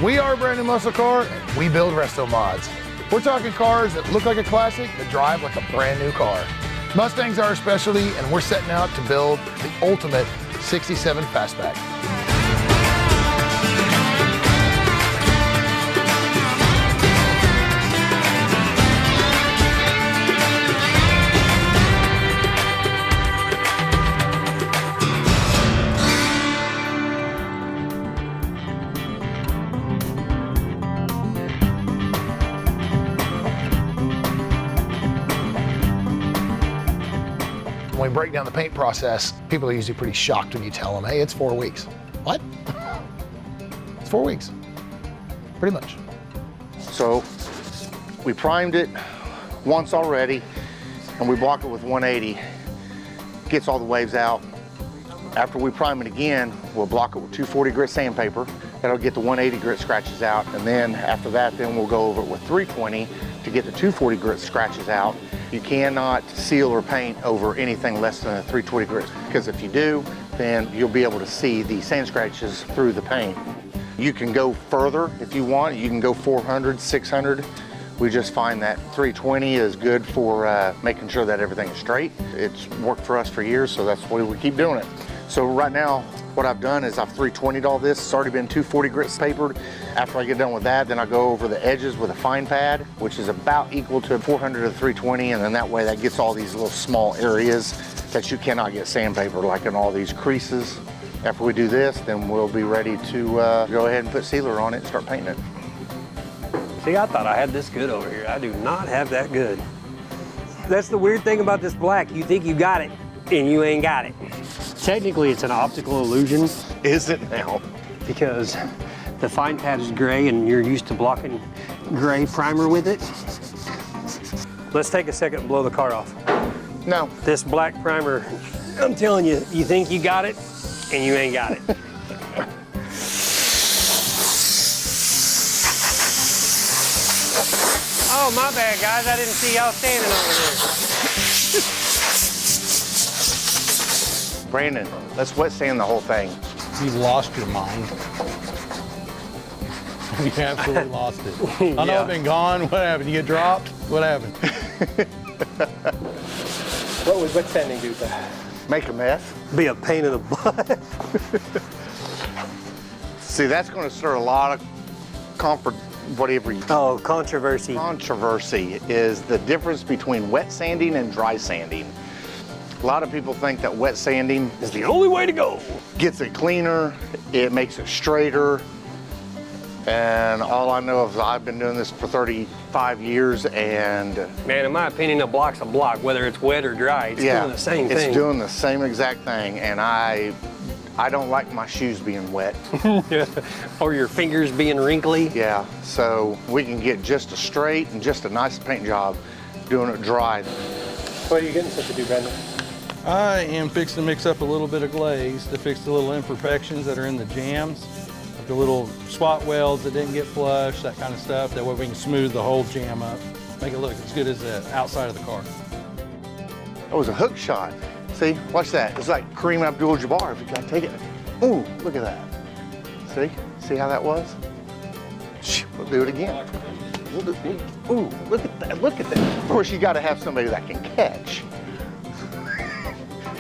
We are a brand new muscle car, and we build resto mods. We're talking cars that look like a classic, that drive like a brand new car. Mustangs are our specialty, and we're setting out to build the ultimate 67 Fastback. When we break down the paint process, people are usually pretty shocked when you tell them, hey, it's 4 weeks. What? It's 4 weeks, pretty much. So we primed it once already, and we block it with 180. Gets all the waves out. After we prime it again, we'll block it with 240 grit sandpaper. That'll get the 180 grit scratches out, and then after that, then we'll go over it with 320 to get the 240 grit scratches out. You cannot seal or paint over anything less than a 320 grit, because if you do, then you'll be able to see the sand scratches through the paint. You can go further if you want. You can go 400, 600. We just find that 320 is good for making sure that everything is straight. It's worked for us for years, so that's why we keep doing it. So right now, what I've done is I've 320'd all this. It's already been 240 grit papered. After I get done with that, then I go over the edges with a fine pad, which is about equal to 400 to 320, and then that way that gets all these little small areas that you cannot get sandpaper, like in all these creases. After we do this, then we'll be ready to go ahead and put sealer on it and start painting it. See, I thought I had this good over here. I do not have that good. That's the weird thing about this black. You think you got it, and you ain't got it. Technically, it's an optical illusion. Is it now? Because the fine pad is gray, and you're used to blocking gray primer with it. Let's take a second and blow the car off. No. This black primer, I'm telling you, you think you got it, and you ain't got it. Oh, my bad, guys. I didn't see y'all standing over there. Brandon, let's wet sand the whole thing. You've lost your mind. You absolutely lost it. I know I've been gone. What happened? You get dropped? What happened? What would wet sanding do that? Make a mess. Be a pain in the butt. See, that's going to stir a lot of Controversy. Controversy is the difference between wet sanding and dry sanding. A lot of people think that wet sanding Is the only way to go. gets it cleaner, it makes it straighter, and all I know is I've been doing this for 35 years, and Man, in my opinion, a block's a block, whether it's wet or dry. It's doing the same thing. It's doing the same exact thing, and I don't like my shoes being wet. Or your fingers being wrinkly. Yeah, so we can get just a straight and just a nice paint job doing it dry. What are you getting set to do, Brandon? I am fixing to mix up a little bit of glaze to fix the little imperfections that are in the jams, like the little spot welds that didn't get flushed, that kind of stuff. That way we can smooth the whole jam up, make it look as good as the outside of the car. That was a hook shot. See, watch that. It's like Kareem Abdul-Jabbar if you gotta take it. Ooh, look at that. See how that was? We'll do it again. Ooh, look at that, look at that. Of course, you gotta have somebody that can catch.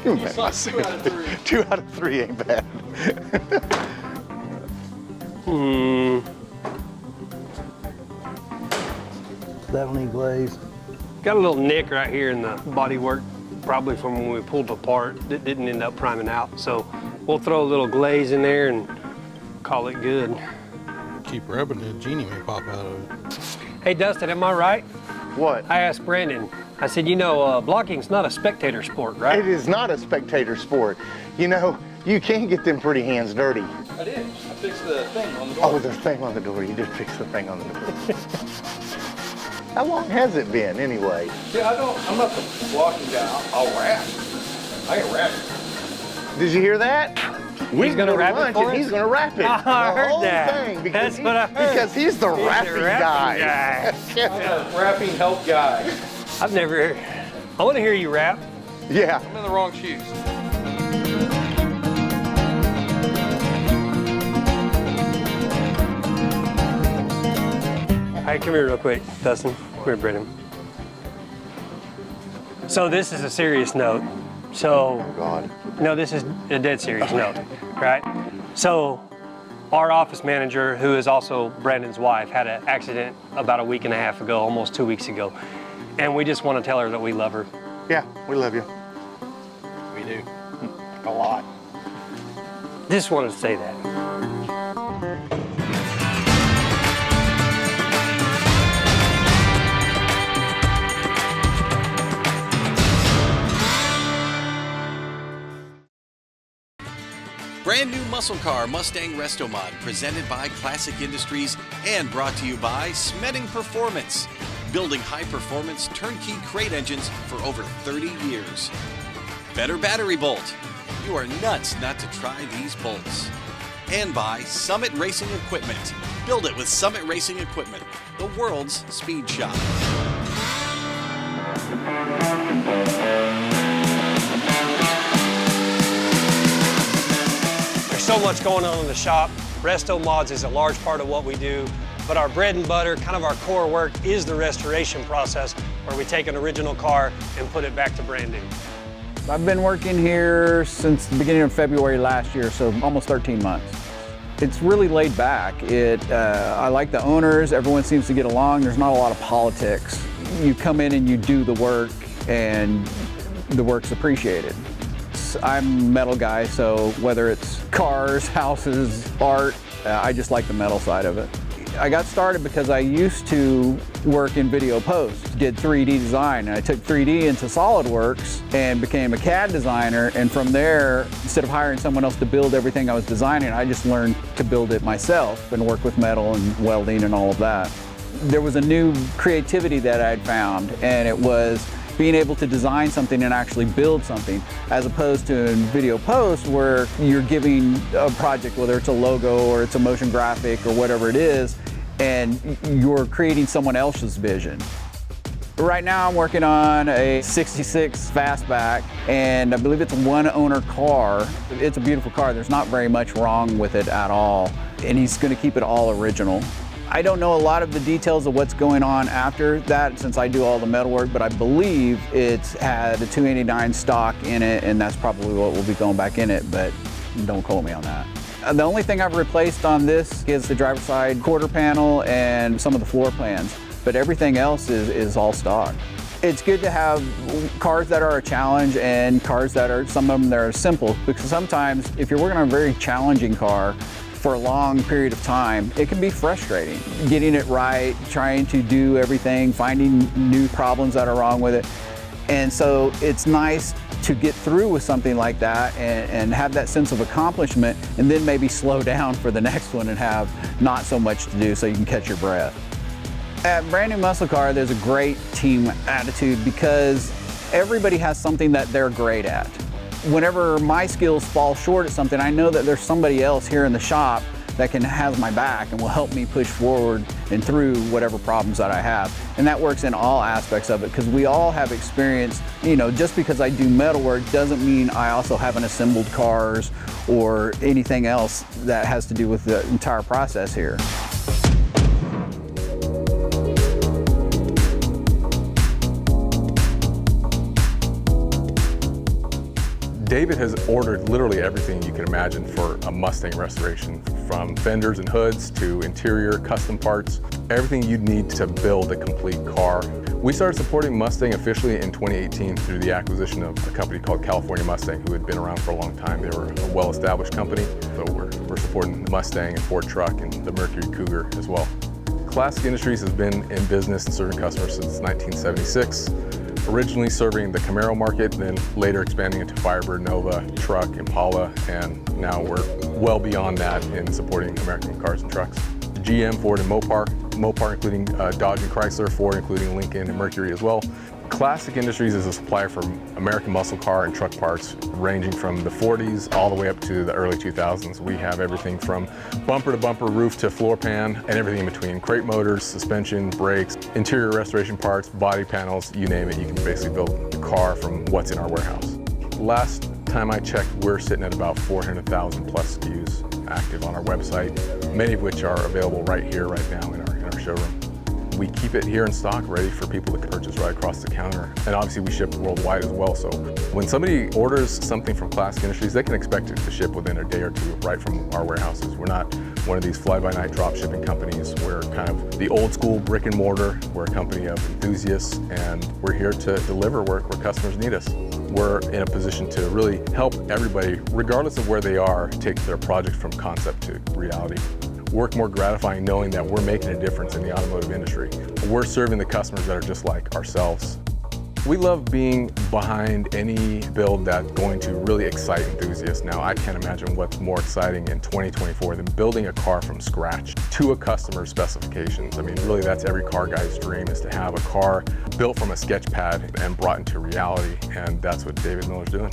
Give me back my suit. 2 out of 3 ain't bad. That'll need glaze. Got a little nick right here in the bodywork, probably from when we pulled apart. That didn't end up priming out. So we'll throw a little glaze in there and call it good. Keep rubbing it, Genie may pop out of it. Hey, Dustin, am I right? What? I asked Brandon, I said, you know, blocking's not a spectator sport, right? It is not a spectator sport. You know, you can get them pretty hands dirty. I did. I fixed the thing on the door. Oh, the thing on the door. You did fix the thing on the door. How long has it been, anyway? Yeah, I'm not the blocking guy. I'll wrap. I can wrap it. Did you hear that? He's gonna wrap it for us? He's gonna wrap it. I heard the whole that. Thing because That's what I heard. Because he's the wrapping guy. I'm a wrapping help guy. I've never, I want to hear you rap. Yeah. I'm in the wrong shoes. Hey, come here real quick, Dustin. Come here, Brennan. So this is a serious note. So, Oh God. no, this is a dead serious note, right? So, our office manager, who is also Brandon's wife, had an accident about a week and a half ago, almost 2 weeks ago. And we just want to tell her that we love her. Yeah, we love you. We do. A lot. Just wanted to say that. Brand new muscle car Mustang RestoMod, presented by Classic Industries and brought to you by Smeding Performance, building high-performance turnkey crate engines for over 30 years. Better Battery Bolt. You are nuts not to try these bolts. And by Summit Racing Equipment. Build it with Summit Racing Equipment, the world's speed shop. So much going on in the shop. RestoMods is a large part of what we do, but our bread and butter, kind of our core work, is the restoration process, where we take an original car and put it back to brand new. I've been working here since the beginning of February last year, so almost 13 months. It's really laid back. I like the owners, everyone seems to get along, there's not a lot of politics. You come in and you do the work, and the work's appreciated. I'm a metal guy, so whether it's cars, houses, art, I just like the metal side of it. I got started because I used to work in video post, did 3D design, and I took 3D into SolidWorks and became a CAD designer, and from there, instead of hiring someone else to build everything I was designing, I just learned to build it myself and work with metal and welding and all of that. There was a new creativity that I'd found, and it was being able to design something and actually build something, as opposed to in video post where you're giving a project, whether it's a logo or it's a motion graphic or whatever it is, and you're creating someone else's vision. Right now I'm working on a 66 Fastback, and I believe it's a one-owner car. It's a beautiful car. There's not very much wrong with it at all, and he's going to keep it all original. I don't know a lot of the details of what's going on after that, since I do all the metal work, but I believe it's had a 289 stock in it, and that's probably what will be going back in it, but don't quote me on that. The only thing I've replaced on this is the driver's side quarter panel and some of the floor plans, but everything else is all stock. It's good to have cars that are a challenge and cars that are, some of them that are simple, because sometimes if you're working on a very challenging car for a long period of time, it can be frustrating. Getting it right, trying to do everything, finding new problems that are wrong with it. And so it's nice to get through with something like that and have that sense of accomplishment, and then maybe slow down for the next one and have not so much to do so you can catch your breath. At Brand New Muscle Car, there's a great team attitude because everybody has something that they're great at. Whenever my skills fall short at something, I know that there's somebody else here in the shop that can have my back and will help me push forward and through whatever problems that I have. And that works in all aspects of it, because we all have experience. You know, just because I do metal work doesn't mean I also haven't assembled cars or anything else that has to do with the entire process here. David has ordered literally everything you can imagine for a Mustang restoration, from fenders and hoods to interior custom parts, everything you'd need to build a complete car. We started supporting Mustang officially in 2018 through the acquisition of a company called California Mustang, who had been around for a long time. They were a well-established company, so we're supporting the Mustang and Ford truck and the Mercury Cougar as well. Classic Industries has been in business and serving customers since 1976. Originally serving the Camaro market, then later expanding into Firebird, Nova, truck, Impala, and now we're well beyond that in supporting American cars and trucks. GM, Ford, and Mopar including Dodge and Chrysler, Ford including Lincoln and Mercury as well. Classic Industries is a supplier for American muscle car and truck parts ranging from the 40s all the way up to the early 2000s. We have everything from bumper to bumper, roof to floor pan, and everything in between. Crate motors, suspension, brakes, interior restoration parts, body panels, you name it. You can basically build a car from what's in our warehouse. Last time I checked, we're sitting at about 400,000 plus SKUs active on our website, many of which are available right here, right now in our showroom. We keep it here in stock, ready for people to purchase right across the counter. And obviously we ship worldwide as well. So when somebody orders something from Classic Industries, they can expect it to ship within a day or two right from our warehouses. We're not one of these fly-by-night drop shipping companies. We're kind of the old school brick and mortar. We're a company of enthusiasts, and we're here to deliver where customers need us. We're in a position to really help everybody, regardless of where they are, take their project from concept to reality. Work more gratifying knowing that we're making a difference in the automotive industry. We're serving the customers that are just like ourselves. We love being behind any build that's going to really excite enthusiasts. Now, I can't imagine what's more exciting in 2024 than building a car from scratch to a customer's specifications. I mean, really, that's every car guy's dream, is to have a car built from a sketch pad and brought into reality, and that's what David Miller's doing.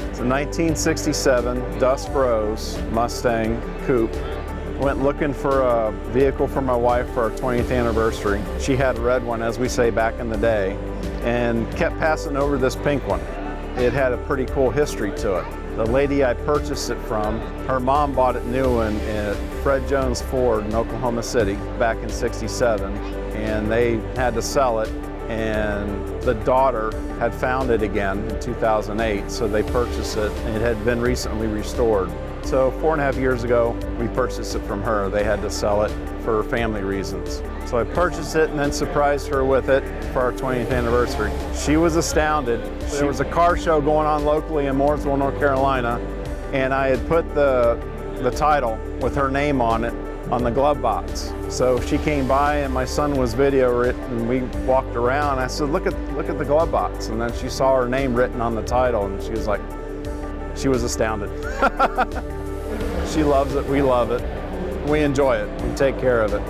It's a 1967 Dust Rose Mustang Coupe. Went looking for a vehicle for my wife for our 20th anniversary. She had a red one, as we say back in the day, and kept passing over this pink one. It had a pretty cool history to it. The lady I purchased it from, her mom bought it new at Fred Jones Ford in Oklahoma City back in '67, and they had to sell it, and the daughter had found it again in 2008, so they purchased it, and it had been recently restored. So 4.5 years ago, we purchased it from her. They had to sell it for family reasons. So I purchased it and then surprised her with it for our 20th anniversary. She was astounded. There was a car show going on locally in Mooresville, North Carolina, and I had put the title with her name on it on the glove box. So she came by and my son was videoing it, and we walked around. I said, look at the glove box. And then she saw her name written on the title, and she was like, she was astounded. She loves it, we love it. We enjoy it, we take care of it.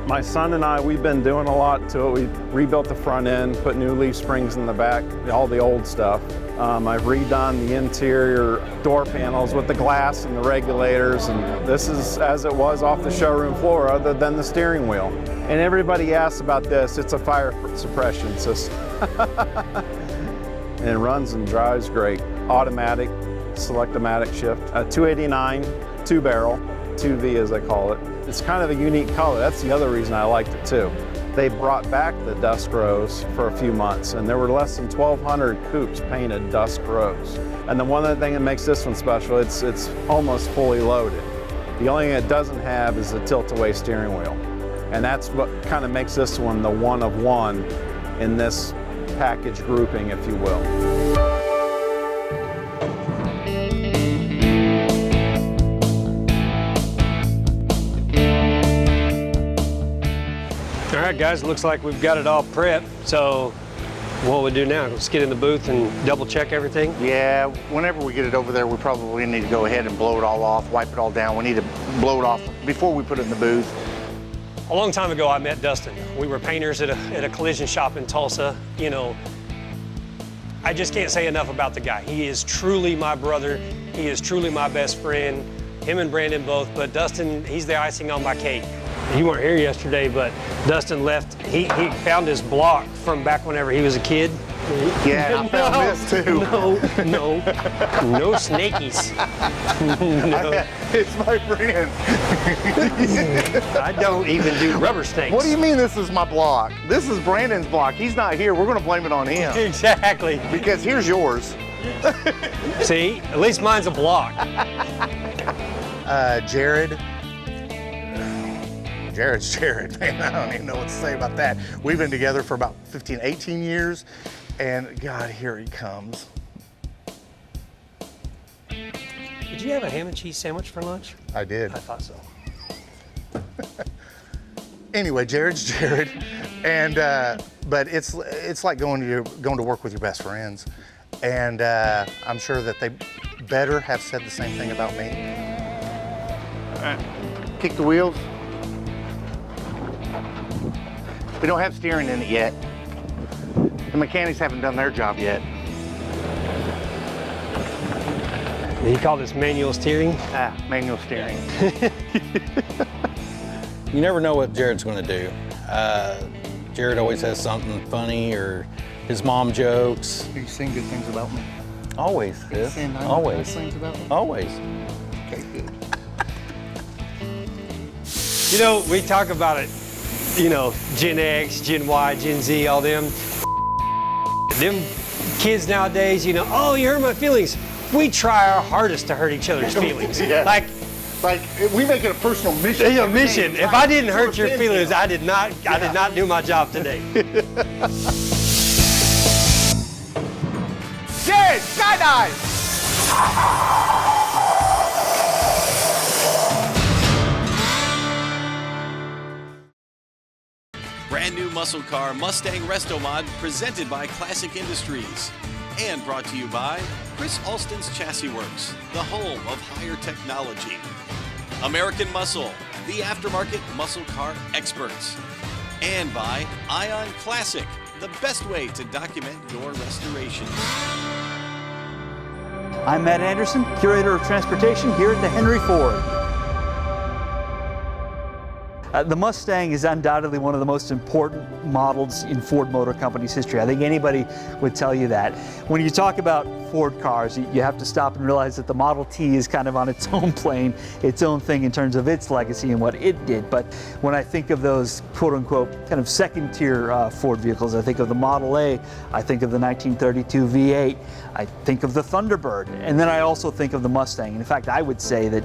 My son and I, we've been doing a lot to it. We rebuilt the front end, put new leaf springs in the back, all the old stuff. I've redone the interior door panels with the glass and the regulators, and this is as it was off the showroom floor other than the steering wheel. And everybody asks about this, it's a fire suppression system. And it runs and drives great. Automatic, select-o-matic shift. A 289 two-barrel, 2V as I call it. It's kind of a unique color. That's the other reason I liked it too. They brought back the Dust Rose for a few months, and there were less than 1,200 coupes painted Dust Rose. And the one other thing that makes this one special, it's almost fully loaded. The only thing it doesn't have is a tilt-away steering wheel. And that's what kind of makes this one the one of one in this package grouping, if you will. All right, guys, looks like we've got it all prepped. So what we do now, let's get in the booth and double check everything. Yeah, whenever we get it over there, we probably need to go ahead and blow it all off, wipe it all down. We need to blow it off before we put it in the booth. A long time ago, I met Dustin. We were painters at a collision shop in Tulsa. You know, I just can't say enough about the guy. He is truly my brother. He is truly my best friend. Him and Brandon both, but Dustin, he's the icing on my cake. You weren't here yesterday, but Dustin left. He found his block from back whenever he was a kid. Yeah, I found this too. No snakies. No. It's my friend. I don't even do rubber snakes. What do you mean this is my block? This is Brandon's block. He's not here. We're going to blame it on him. Exactly. Because here's yours. See, at least mine's a block. Jared's Jared, man. I don't even know what to say about that. We've been together for about 15, 18 years, and God, here he comes. Did you have a ham and cheese sandwich for lunch? I did. I thought so. Anyway, Jared's Jared, and but it's like going to work with your best friends, and I'm sure that they better have said the same thing about me. All right, kick the wheels. We don't have steering in it yet. The mechanics haven't done their job yet. You call this manual steering? Manual steering. You never know what Jared's going to do. Jared always has something funny, or his mom jokes. Are you saying good things about me? Always, Are you yes. saying Always. nice things about me? Always. Okay, good. You know, we talk about it, you know, Gen X, Gen Y, Gen Z, all them. Them kids nowadays, you know, oh, you hurt my feelings. We try our hardest to hurt each other's feelings. Yeah. Like we make it a personal mission. a mission. If I didn't hurt your feelings, I did not do my job today. Jared, skydive! Brand new muscle car Mustang RestoMod presented by Classic Industries and brought to you by Chris Alston's Chassis Works, the home of higher technology. American Muscle, the aftermarket muscle car experts. And by Ion Classic, the best way to document your restoration. I'm Matt Anderson, Curator of Transportation here at the Henry Ford. The Mustang is undoubtedly one of the most important models in Ford Motor Company's history. I think anybody would tell you that. When you talk about Ford cars, you have to stop and realize that the Model T is kind of on its own plane, its own thing in terms of its legacy and what it did. But when I think of those quote-unquote kind of second-tier Ford vehicles, I think of the Model A, I think of the 1932 V8, I think of the Thunderbird, and then I also think of the Mustang. And in fact, I would say that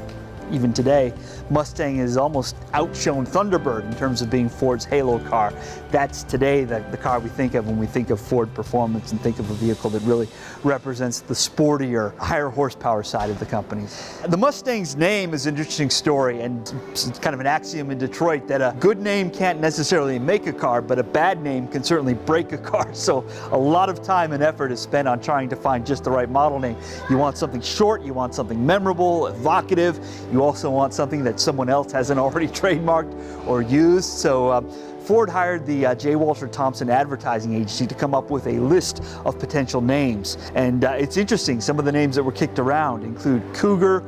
even today, Mustang has almost outshone Thunderbird in terms of being Ford's halo car. That's today the car we think of when we think of Ford performance and think of a vehicle that really represents the sportier, higher horsepower side of the company. The Mustang's name is an interesting story, and it's kind of an axiom in Detroit that a good name can't necessarily make a car, but a bad name can certainly break a car. So a lot of time and effort is spent on trying to find just the right model name. You want something short, you want something memorable, evocative, you also want something that someone else hasn't already trademarked or used. So Ford hired the J. Walter Thompson Advertising Agency to come up with a list of potential names. And it's interesting, some of the names that were kicked around include Cougar,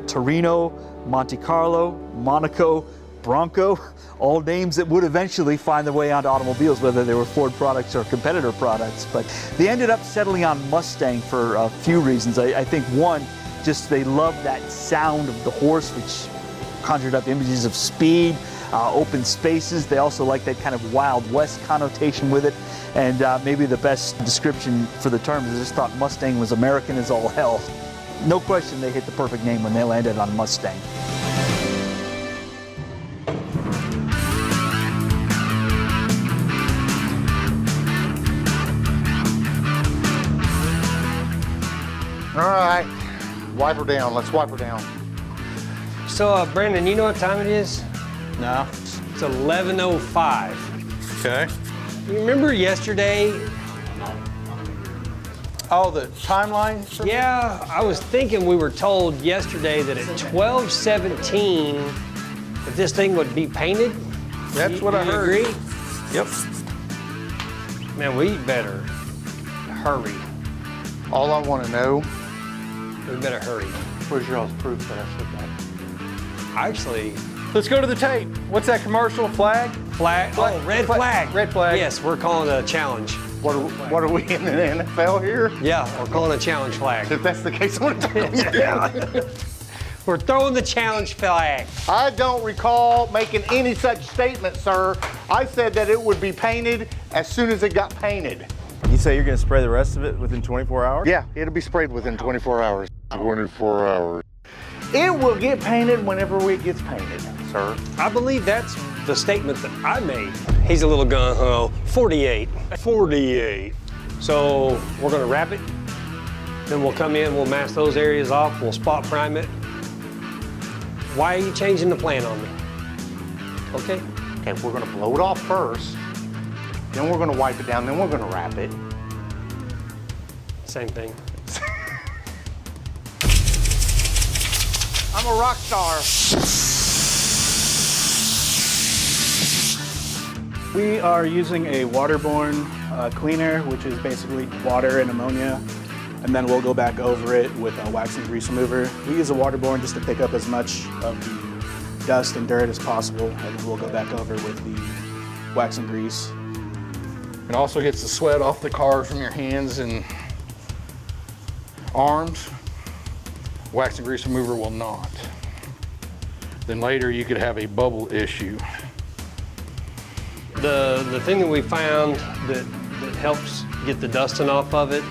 Torino, Monte Carlo, Monaco, Bronco, all names that would eventually find their way onto automobiles, whether they were Ford products or competitor products. But they ended up settling on Mustang for a few reasons. I think one, just they love that sound of the horse, which conjured up images of speed, open spaces. They also like that kind of Wild West connotation with it. And maybe the best description for the term is I just thought Mustang was American as all hell. No question they hit the perfect name when they landed on Mustang. All right, wipe her down. Let's wipe her down. So, Brandon, you know what time it is? No. It's 11:05. Okay. You remember yesterday? Oh, the timeline? Yeah, I was thinking we were told yesterday that at 12:17 that this thing would be painted. That's what I You heard. agree? Yep. Man, we better hurry. All I want to know, We better hurry. Where's y'all's proof that I said that? Actually, Let's go to the tape. What's that commercial? Flag? flag. Oh, red flag. Red flag. Yes, we're calling it a challenge. what are we in the NFL here? Yeah, we're calling it a challenge flag. If that's the case, I want to tell you. We're throwing the challenge flag. I don't recall making any such statement, sir. I said that it would be painted as soon as it got painted. You say you're going to spray the rest of it within 24 hours? Yeah, it'll be sprayed within 24 hours. 24 hours. It will get painted whenever it gets painted, sir. I believe that's the statement that I made. He's a little gung-ho. 48. 48. So we're gonna wrap it. Then we'll come in, we'll mask those areas off, we'll spot prime it. Why are you changing the plan on me? Okay? Okay, we're gonna blow it off first, then we're gonna wipe it down, then we're gonna wrap it. Same thing. I'm a rock star. We are using a waterborne cleaner, which is basically water and ammonia and then we'll go back over it with a wax and grease remover. We use a waterborne just to pick up as much of the dust and dirt as possible, and then we'll go back over with the wax and grease. It also gets the sweat off the car from your hands and arms. Wax and grease remover will not. Then later you could have a bubble issue. The thing that we found that helps get the dusting off of it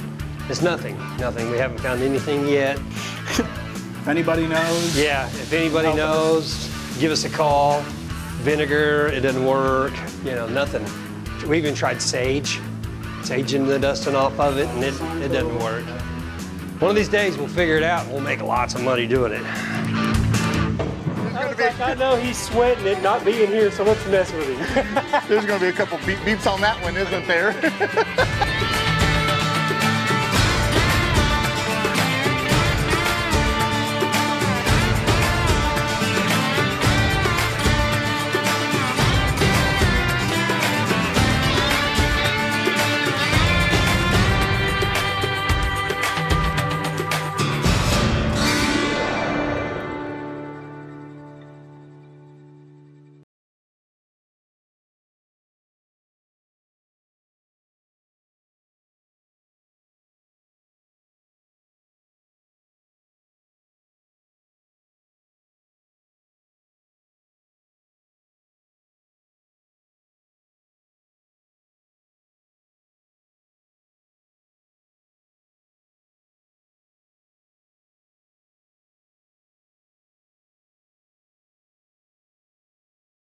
is nothing. Nothing. We haven't found anything yet. If anybody knows. Yeah, if anybody knows, give us a call. Vinegar, it doesn't work. You know, nothing. We even tried saging the dusting off of it, and it doesn't work. One of these days we'll figure it out and we'll make lots of money doing it. I know he's sweating it not being here, so let's mess with him. There's gonna be a couple beeps on that one, isn't there?